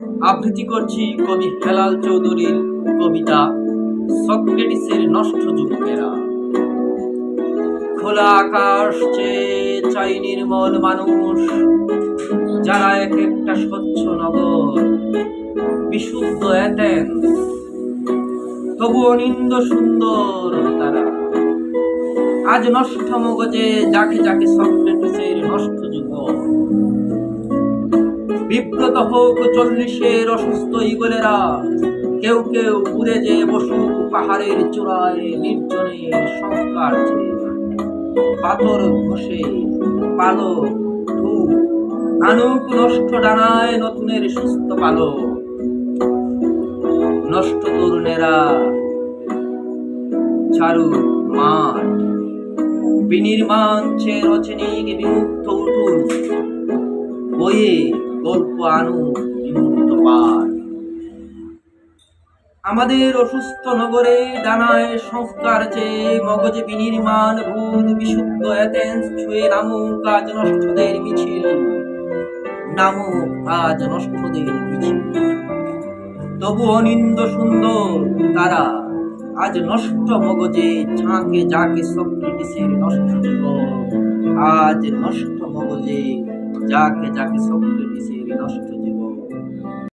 আবৃত্তি করছি কবি হেলাল চৌধুরীর কবিতা সক্রেটিসের নষ্ট যুবকেরা। খোলা আকাশ চেয়ে চাই নির্মল মানুষ, যারা এক একটা স্বচ্ছ নগর, বিশুদ্ধ অ্যাথেন্স, তবু অনিন্দ সুন্দর তারা। আজ নষ্ট মগজে যাকে যাকে সক্রেটিসের নষ্ট যুবক। বিব্রত হোক 40-এর অসুস্থ ইগলেরা, কেউ কেউ উড়ে যে বসুক পাহাড়ের চূড়ায় নির্জনের সংস্কার পাথর ঘষে পালক ধূপ আনুক নষ্ট ডানায় নতুনের সুস্থ পালক। নষ্ট তরুণেরা ছাড়ুক মাঠ, বিনির্মাণ চেয়ে রচনিক বিমুক্ত উঠুন, বইয়ে গল্প আনুক বিমুক্ত পাঠ। আমাদের অসুস্থ নগরে ডানায় সংস্কার চেয়ে মগজে বিনির্মাণ ভূত বিশুদ্ধ অ্যাথেন্স ছুঁয়ে নামুক আজ নষ্টদের মিছিল, নামুক আজ নষ্টদের মিছিল। তবু অনিন্দ সুন্দর তারা, আজ নষ্ট মগজে ঝাঁকে যাকে সক্রেটিসের নষ্ট যুবক। আজ নষ্ট মগজে যাকে যাকে সক্রেটিসের নষ্ট